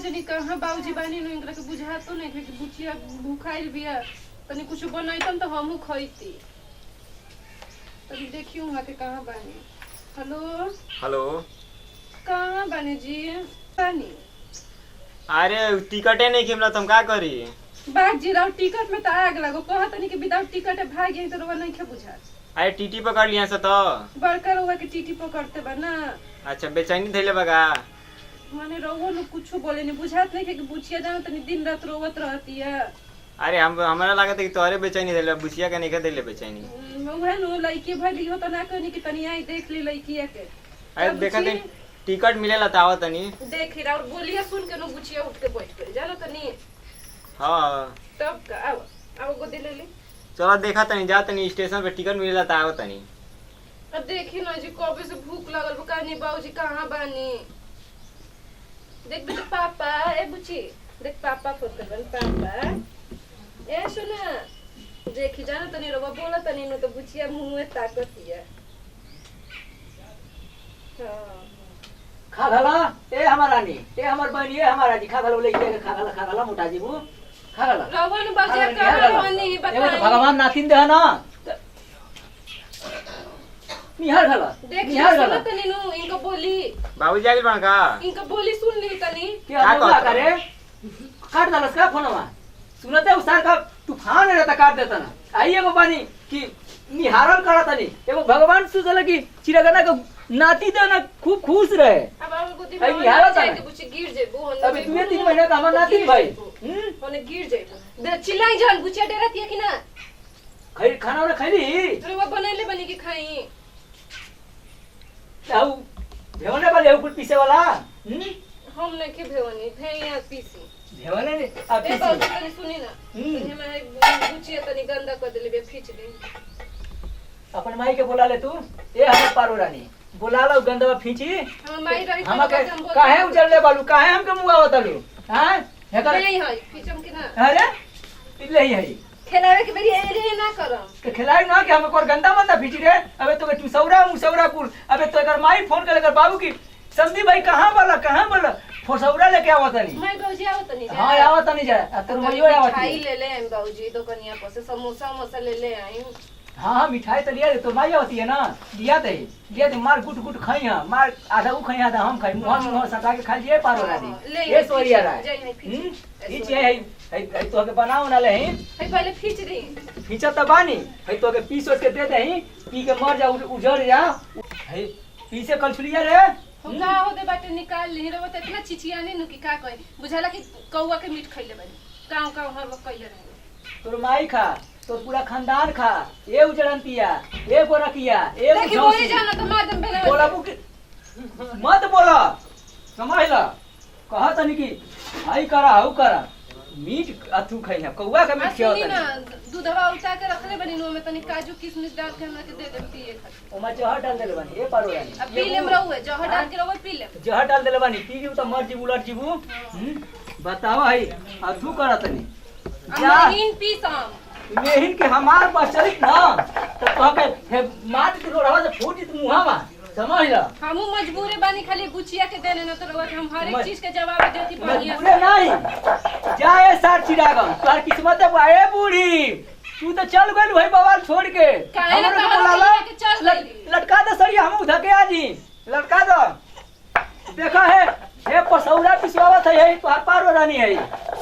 जनी कहां बाबूजी बानी नु इनकरा के बुझा तो नहीं कि बुचिया भूखाइल बिया तनी कुछ बनैतन तो हमहू खइती तनी देखियो वहां के कहां बानी। हेलो हेलो कहां बानी जी बानी? अरे टिकटे नहीं कि हम का करी बाग जी राव टिकट में तो आग लगो कहा तनी कि विदाउट टिकट है भाग गई तो रोवा नहीं के बुझा। अरे टीटी पकड़ लिया से तो बड़का रोवा के टीटी पकड़ते बा ना। अच्छा बेचैनी धैले बगा माने रोवो न कुछ बोले नहीं बुझात नहीं कि बुचिया जानो तनी दिन रात रोवत रहती है। अरे हमरा लागत है कि तोहरे बेचैनी धैले बुचिया के नहीं धैले बेचैनी। वह नु लड़की भली हो त ना कहनी कि तनी आई देख ली लड़किया के। अरे देखा थे टिकट मिलेला त आवत तनी देख रहा और बोलिए सुन के नु बुचिया उठ के बैठ गई जानो तनी। हां तब का आओ गोदी ले ले चलो देखा तनी जा तनी स्टेशन पे टिकट मिलेला त आवत तनी। अब देखी ना जी कबे से भूख लागल बुकानी बाबूजी कहां बानी। देख बेटा पापा ए बुची देख पापा फोन कर पापा ए सुना देखी जाना तनी रोबा बोला तनी नु तो बुचिया मुंह में ताकतिया। हां खा गला ए हमार रानी ए हमार बहनी ए हमारा जी खा गला लेके खा गला मोटा जीबू खा गला रवन बाजा का रवनी एगो तो बताई भगवान नातिन दे ना निहार गला देख निहार गला सुना तनी नु इनको बोली बाबूजी आगे बन का इनको बोली सुन ली तनी क्या बोला करे काट दलस का फोनवा सुनते उसार का तूफान रहता काट देता ना आई एगो बानी कि निहारल करत तनी एगो भगवान सुजल की चिरगना का नाती दे ना खूब खुश रहे। अब हम को आई निहारल जाए के बुची गिर जेबो अबे 2-3 महीना का हमर नाती भाई होने गिर जेबो दे चिल्लाई जान बुचिया डरतिया कि ना खै खाना वाला खैली रोवा बनैले बनी कि खाई ताऊ भेवने वाले ऊपर पीसे वाला हम नहीं के भेवनी भैया पीसी भेवने ने आप ए पीसे बाबू तनी सुनी ना हमारे बुचिया तनी गंदा कर देले बे खींच दे अपन माई के बोला ले तू ए हमर पारो रानी बोला लो गंदवा फींची हम माई रही हम के काहे उजड़ ले बालू काहे हमके मुंह आवतलू हां हेकर नहीं है खींचम कि ना अरे इले ही है खेलावे के बेरी ए ना करम के खिलाई ना कि हम कोर गंदा मंदा फींची रे अबे तो के सौरा मुसौरा कुल अबे तो एकर माई फोन कर लेकर बाबू की संदीप भाई कहां बोला फोसौरा लेके आवतनी मैं बाबूजी आवतनी जा हां आवतनी जा तोर मइयो आवतनी खाई ले ले हम बाबूजी दुकानिया पर से समोसा मसा ले ले आई। हाँ मिठाई तो लिया तो माई होती है ना लिया दे मार गुट गुट खाई हां मार आधा उ खाई आधा हम खाई मुंह सटा के खा लिए पारो रानी ये सोरिया रहा ई है तो के बनाओ ना ले है पहले खींच दी खींचा त बानी है तो के पीस के दे दे पी के मर जा उजड़ जा है पी से कल छुलिया रे हम का हो दे बाटे निकाल ली रे त इतना चिचियाने नु की का कहि बुझाला कि कौवा के मीट खइले बानी गांव हर वक्त कइले रहे तोर माई खा तो पूरा खानदान खा ए उजड़ंतिया ए गोरकिया ए देखि बोली जाना तो मादम बेना बोला मत बोला समझ ला कहा तनी की हाई करा हाउ करा मीट अथु खाई है कौवा का मीट खिया ना दूधवा उठा के रखले बनी नो में तनी काजू किशमिश डाल के हमरा के दे दे पिए खातिर ओमा जहर डाल देले बानी ए पारो रानी अब पी लेम रहुए जहर डाल के रहुए पी लेम जहर डाल देले बानी पी जीव त मर जीव उलट जीव बताओ है अथु करा तनी जा इन पी सम मेहिन के हमार बचरित ना तो के मार के रोड़वा से फूटित मुहावा समझ ला हमहू मजबूर बानी खाली बुचिया के देने न तो रहुए हम हर एक चीज के जवाब देती बढ़िया मजबूर नहीं जाए सार चिरागम तोर किस्मत है ए बूढ़ी तू तो चल गइल भाई बवाल छोड़ के काहे ना हमरे कहल बोलाला के चल गइली लटका दे सरिया हम उधर के आजी लटका दो देखा है हे पसौरा पिसवावत है यही तोहार पारो रानी है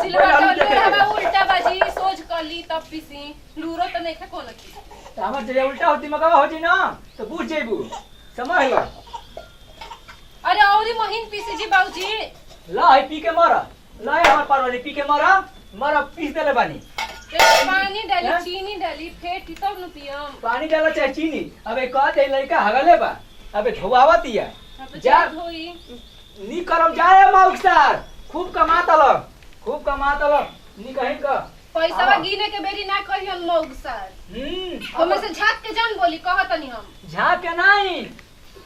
सिलवा तो हवा उल्टा बाजी सोच कली तब पीसी लूरो तो नहीं खा कोन की तो हमर जे उल्टा होती मगवा हो जी ना तो बुझ जेबू समझ लो अरे औरी महीन पीसी जी बाबूजी ला है पी के मारा ला है हमर पारो पी के मारा पीस देले बानी पानी डाली चीनी डाली फेट तब न पियम पानी डाला चाहे चीनी अबे कह दे लइका हगले बा अबे धोवावतिया जा धोई नी करम जाए मौकसार खूब कमाता ल नी कहीं का पैसावा गिने के बेरी ना कहियन मौग सर हमें से झाक के जान बोली कहतनी हम झाक के नहीं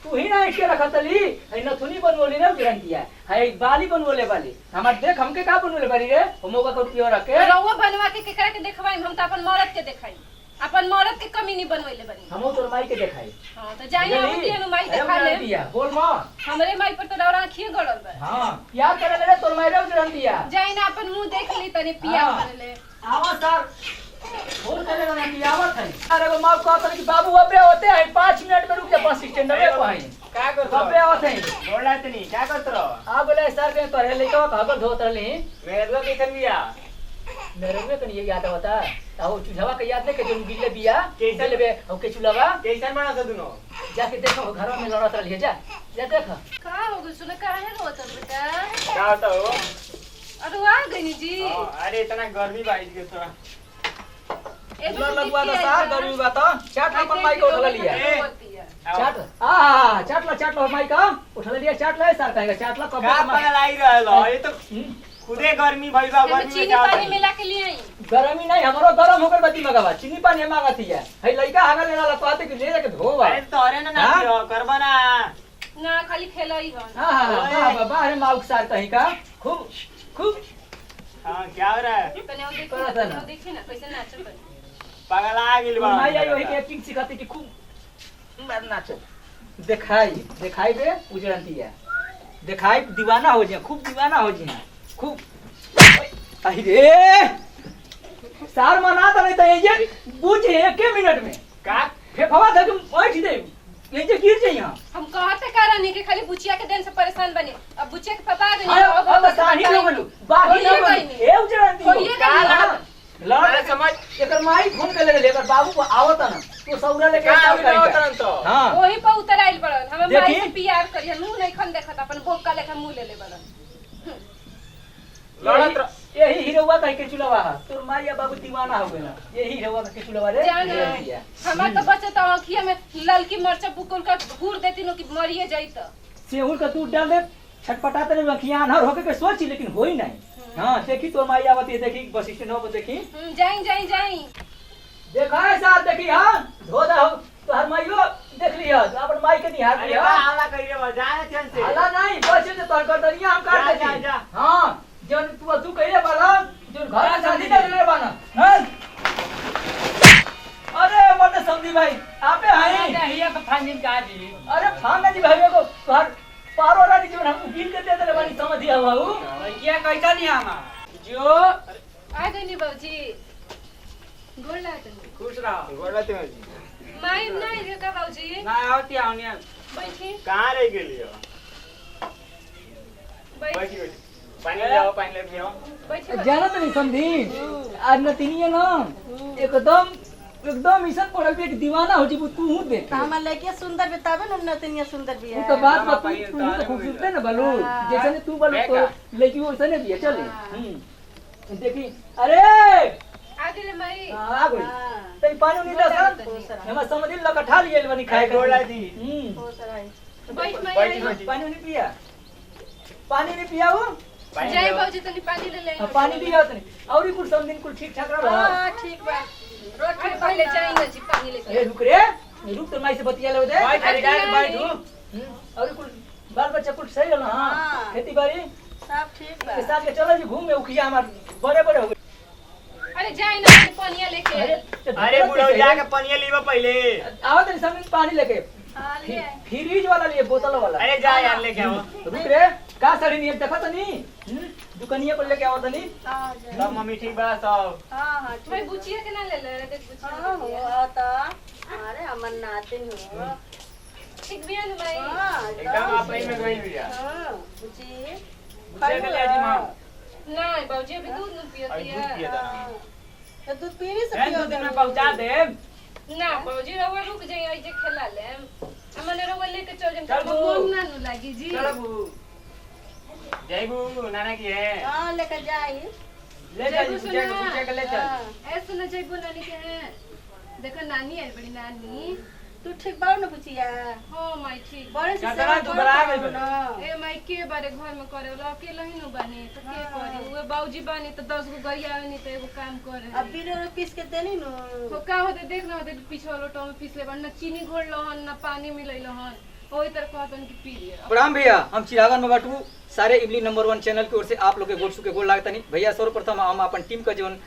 तू ही ना इसके रखतली है नथुनी बनवली ना गिरंतिया है बाली बनवले वाली हमार देख हमके का बनवले वाली रे हमोगा को पियो रखे रउवा बनवा के केकरा के देखवाई हम त अपन मरद के देखाई अपन मरद के कमी नहीं बनवैले बनी हमो तोर माई के देखाई हां तो जाइए हम दिया माई देखा ले दिया बोल मां हमरे माई पर तो डरा आंखिए गड़ल बा हां याद करे ले तोर माई रे उजरन दिया जाई ना अपन मुंह देख ली तनी पिया करे ले आवा सर फोन करे ना कि आवत है अरे वो मां कहत है कि बाबू अबे होते हैं 5 मिनट में रुक जा बस स्टैंड में को है का करत अबे आवत है बोला तनी क्या करत रहो आ बोले सर के तोरे लइका खबर धोत रहली मेरे को कैसन बिया मेरे में कनी ये याद होता ताऊ चुझवा के याद नहीं के जो बिजले बिया कैसे लेबे और के चुलावा कैसन बना से दुनो जाके देखो घर में लड़त रहली जा जा देख का हो गइल सुन काहे रोत बेटा क्या होता हो अरे आ गई जी अरे इतना गर्मी बाइज के थोड़ा लगवा तो सार गर्मी बा तो चाट अपन माई को उठा लिया चाट चाट लो माई का उठा लिया चाट ले सर कहेगा चाट लो कब का पगल आई रहलो ये तो खुदे गर्मी भइल बा गर्मी में चीनी क्या पानी मिला के लिए आई गर्मी नहीं हमरो गरम होकर बत्ती मंगावा चीनी पानी मांगत ही है हई लइका हगा लेना ला कहते कि ले जाके धोवा अरे तोरे ना पियो करबा ना ना खाली खेलई हन हां बाबा अरे माउक सार कहीं का खूब खूब हां क्या हो रहा है तने वो करत है ना। देखी ना कैसे नाचत बा पागल आ गेल बा माई आई वही के एक्टिंग सिखाती कि खूब मार नाच दिखाई बे उजरंती है दिखाई दीवाना हो जाए खूब दीवाना हो जाए खूब अरे सार मना तो नहीं तो ये बुझ एक मिनट में का फेफवा धर के बैठ दे ये जे गिर जाई हां हम कहते कारण नहीं कि खाली बुचिया के दिन से परेशान बने अब बुचिया के पापा गए आयो अब साही हो गेलू बाकी न गेलू ए उजरंती होइए का गई लड़ समझ एकर माई फोन कर ले एकर बाबू को आवत ना तो सौरा लेके का आवत आवत तो हां वही पर उतर आइल बड़न हम देखी? माई से प्यार करिए मुंह नहीं खन देखत अपन बोका लेखा मुंह ले ले बड़न लड़त यही हीरोवा कह के चुलवा है तोर माई या बाबू दीवाना हो गेला यही हीरोवा कह के चुलवा रे जाने हमार तो बचे तो आंखिया में ललकी मरचा बुकुल का घूर देती नो कि मरिए जाई त सेहुल का दूध डाल दे छटपटाते नहीं रखिया अनहर होके के सोची लेकिन होई नहीं हां देखी तोर माई आवत है देखी बस स्टैंड पर देखी जाई जाई जाई देखा है साथ देखी हां धो दा तो हर माईयो देख लिया अपन माई के निहार अरे लिया बा आला करिए बा जाने चल से हला नहीं बचे तो तोर कर दनिया हम काट जा, देती जा। हां जन तू कहिए वाला जो घर में शादी कर ले बाना हैं? अरे मत समझी भाई आपे हैं हिया के फांजिन का जी अरे फाना जी भाई को घर पारो रानी जो हम गिन के दे दे बानी समझ दिया हुआ हूं क्या कहता नहीं हमा जो आ गई नी बाबूजी गोड़ लागत खुश रहो बोला तुम जी माई नहीं रे का बाबूजी ना आवती आवनी बैठी कहां रह गेली हो बैठी बैठी पानी ले आओ पानी ले पियो बैठी जाना तो नहीं समझी आज न तिनिए ना एकदम इसन पड़ल पे दीवाना हो जी तू हूं देख तो हमार लड़किया सुंदर बतावे न नतनिया सुंदर भी तू है तो बात हाँ, तू पाइए, तू तो खूबसूरत है ना बालू हाँ। जैसे ने तू बालू तो देखा। लड़की वैसे ने भी है चल हाँ। देखी अरे आ गई माई आ गई हाँ। तई पानी नहीं ला बहुत सारा। हम समझ ल कठा लिए बनी खाए के गोला जी बहुत सारा है। बैठ माई बैठी, आई। बैठी। पानी नहीं पिया पानी नहीं पिया वो जाई बाबूजी तनी पानी ले ले पानी पिया तनी और कुछ समझिन कुछ ठीक ठाक रहा हाँ ठीक बा रोड पे पहले जाएंगे जी पानी ए लेके रुक रे रुक तो माई से बतिया ले दे बैठ अरे डायरेक्ट बैठू और कुछ बाल बच्चा कुछ सही रहना हां हाँ। खेती बाड़ी सब ठीक बा के साथ के चलो जी घूमे उखिया हमार बड़े बड़े हो गए अरे जाई ना पानी लेके अरे बुढ़ो जाके पानी लीबो पहले आओ तो समझ पानी लेके हाँ ले आए। फ्रिज वाला लिए बोतल वाला अरे जा यार लेके आओ रुक रे का साड़ी नहीं देखा तो नहीं दुकानिया को लेके आओ तो नहीं हाँ जा। सब मम्मी ठीक बा सब हाँ हाँ भाई ठीक बुचिया के ना ले ले रे देख बा। हाँ बुचिया हो तो अरे हमर नातिन हो ठीक भी है ना भाई हाँ एकदम आप में गई भैया हाँ बुची बुचिया के ले जी मां नहीं बाबूजी अभी दूध नहीं पियती अभी दूध है पिया था हाँ। तो दूध पीने से हैं पियो दूध में पहुंचा दे ना बाबूजी रवा रुक जाई आई जे खेला ले हमने रवा लेके चल जाम चल तो बू। मन ना नु लागी जी चलो बू जयबू नाना की है हाँ लेकर जाई ले जा जी बुचिया के बुचिया के ले चल हाँ। ऐसे न जाइबो नानी के हैं देखो नानी है बड़ी नानी तू ठीक बाऊ न बुचिया हो माई ठीक बड़े से कितना सेवा तू कर बड़ा पाऊ गइल न। ए माई के बारे घर में करे वाला अकेला ही न बानी तो के करी उहे बाबूजी बानी तो 10 गो गरिया नहीं तो एगो काम करे अब बीरो पीस के देनी नु तो का होते देख ना होते पीछे वाला टो में पीस ले बन ना चीनी घोड़ लहन ना पानी मिलैल हन ओही तरह कहतन कि पी लिया प्रणाम भैया, हम चिरागन में बाटू सारे इमली नंबर 1 चैनल की ओर से आप लोग के गोट के गोल लागता नहीं भैया। सर्वप्रथम हम अपन टीम का जीवन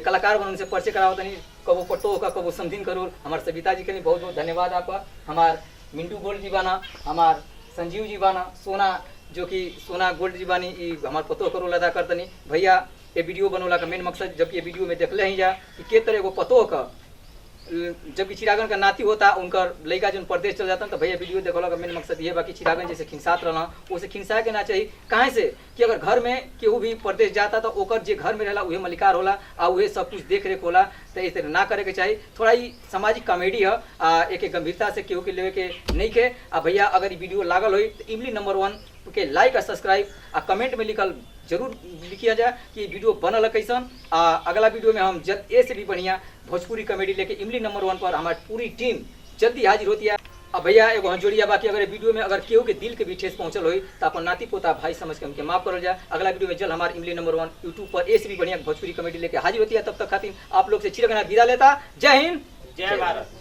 कलाकार बन उनसे परिचय करावता नहीं, कबो पट्टो का कबो समझिन करूर। हमारे सविता जी के लिए बहुत बहुत धन्यवाद आपका। हमार मिंटू गोल्ड जी बाना, हमार संजीव जी बाना, सोना जो कि सोना गोल्ड जी बानी हमार पतो करो अदा करतनी भैया। ये वीडियो बनोला का मेन मकसद जबकि ये वीडियो में देखले ही जा कि के तरह एगो पतो का जबकि चिरागन का नाती होता उनका लड़का जो प्रदेश चल जाता तो भैया वीडियो देखला का मेन मकसद ये बाकी चिरागन जैसे खिंसात रहना उसे खिंसा के ना चाहिए। कहाँ से कि अगर घर में केहू भी प्रदेश जाता तो ओकर जे घर में रहला उहे मलिकार होला आ उहे सब कुछ देख रेख होला, तो इस तरह ना करे के चाहिए। थोड़ा ही सामाजिक कॉमेडी है एक गंभीरता से केहू के लेवे के नहीं के। भैया अगर ये वीडियो लागल हो तो इमली नंबर 1 के लाइक और सब्सक्राइब आ कमेंट में लिखल जरूर लिखिया जाए कि वीडियो बनल कैसन। अगला वीडियो में हम जल्द ए से भी बढ़िया भोजपुरी कॉमेडी लेके इमली नंबर 1 पर हमारी पूरी टीम जल्दी हाजिर होती है। अब भैया एगो हंजोड़िया बाकी अगर वीडियो में अगर केहू के दिल के भी ठेस पहुंचल हो तो अपन नाती पोता भाई समझ के हमके माफ करल जाए। अगला वीडियो में जल्द हमारे इमली नंबर 1 यूट्यूब पर ए से भी बढ़िया भोजपुरी कॉमेडी लेके हाजिर होती है। तब तक खातिर आप लोग से चिरगना विदा लेता। जय हिंद, जय भारत।